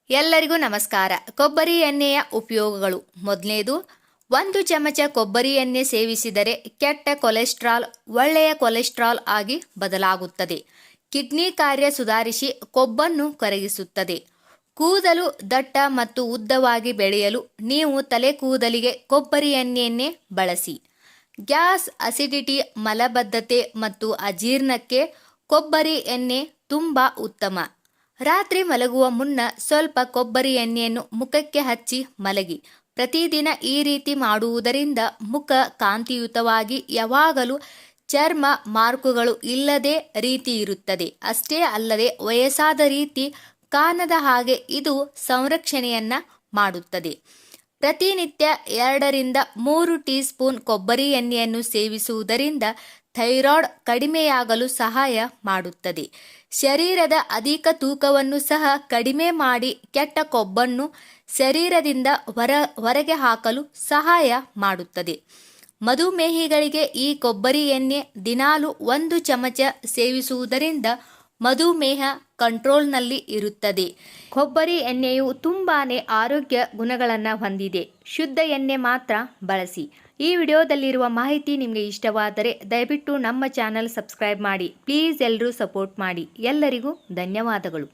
ಎಲ್ಲರಿಗೂ ನಮಸ್ಕಾರ. ಕೊಬ್ಬರಿ ಎಣ್ಣೆಯ ಉಪಯೋಗಗಳು. ಮೊದಲನೇದು, 1 ಚಮಚ ಕೊಬ್ಬರಿ ಎಣ್ಣೆ ಸೇವಿಸಿದರೆ ಕೆಟ್ಟ ಕೊಲೆಸ್ಟ್ರಾಲ್ ಒಳ್ಳೆಯ ಕೊಲೆಸ್ಟ್ರಾಲ್ ಆಗಿ ಬದಲಾಗುತ್ತದೆ. ಕಿಡ್ನಿ ಕಾರ್ಯ ಸುಧಾರಿಸಿ ಕೊಬ್ಬನ್ನು ಕರಗಿಸುತ್ತದೆ. ಕೂದಲು ದಟ್ಟ ಮತ್ತು ಉದ್ದವಾಗಿ ಬೆಳೆಯಲು ನೀವು ತಲೆ ಕೂದಲಿಗೆ ಕೊಬ್ಬರಿ ಎಣ್ಣೆಯನ್ನೇ ಬಳಸಿ. ಗ್ಯಾಸ್, ಅಸಿಡಿಟಿ, ಮಲಬದ್ಧತೆ ಮತ್ತು ಅಜೀರ್ಣಕ್ಕೆ ಕೊಬ್ಬರಿ ಎಣ್ಣೆ ತುಂಬ ಉತ್ತಮ. ರಾತ್ರಿ ಮಲಗುವ ಮುನ್ನ ಸ್ವಲ್ಪ ಕೊಬ್ಬರಿ ಎಣ್ಣೆಯನ್ನು ಮುಖಕ್ಕೆ ಹಚ್ಚಿ ಮಲಗಿ. ಪ್ರತಿದಿನ ಈ ರೀತಿ ಮಾಡುವುದರಿಂದ ಮುಖ ಕಾಂತಿಯುತವಾಗಿ ಯಾವಾಗಲೂ ಚರ್ಮ ಮಾರ್ಕುಗಳು ಇಲ್ಲದೆ ರೀತಿ ಇರುತ್ತದೆ. ಅಷ್ಟೇ ಅಲ್ಲದೆ ವಯಸ್ಸಾದ ರೀತಿ ಕಾಣದ ಹಾಗೆ ಇದು ಸಂರಕ್ಷಣೆಯನ್ನ ಮಾಡುತ್ತದೆ. ಪ್ರತಿನಿತ್ಯ 2 ರಿಂದ 3 ಟೀ ಸ್ಪೂನ್ ಕೊಬ್ಬರಿ ಎಣ್ಣೆಯನ್ನು ಸೇವಿಸುವುದರಿಂದ ಥೈರಾಯ್ಡ್ ಕಡಿಮೆಯಾಗಲು ಸಹಾಯ ಮಾಡುತ್ತದೆ. ಶರೀರದ ಅಧಿಕ ತೂಕವನ್ನು ಸಹ ಕಡಿಮೆ ಮಾಡಿ ಕೆಟ್ಟ ಕೊಬ್ಬನ್ನು ಶರೀರದಿಂದ ಹೊರಗೆ ಹಾಕಲು ಸಹಾಯ ಮಾಡುತ್ತದೆ. ಮಧುಮೇಹಿಗಳಿಗೆ ಈ ಕೊಬ್ಬರಿ ಎಣ್ಣೆ ದಿನಾಲು 1 ಚಮಚ ಸೇವಿಸುವುದರಿಂದ ಮಧುಮೇಹ ಕಂಟ್ರೋಲ್ನಲ್ಲಿ ಇರುತ್ತದೆ. ಕೊಬ್ಬರಿ ಎಣ್ಣೆಯು ತುಂಬಾನೇ ಆರೋಗ್ಯ ಗುಣಗಳನ್ನು ಹೊಂದಿದೆ. ಶುದ್ಧ ಎಣ್ಣೆ ಮಾತ್ರ ಬಳಸಿ. ಈ ವಿಡಿಯೋದಲ್ಲಿರುವ ಮಾಹಿತಿ ನಿಮಗೆ ಇಷ್ಟವಾದರೆ ದಯವಿಟ್ಟು ನಮ್ಮ ಚಾನಲ್ ಸಬ್ಸ್ಕ್ರೈಬ್ ಮಾಡಿ. ಪ್ಲೀಸ್ ಎಲ್ಲರೂ ಸಪೋರ್ಟ್ ಮಾಡಿ. ಎಲ್ಲರಿಗೂ ಧನ್ಯವಾದಗಳು.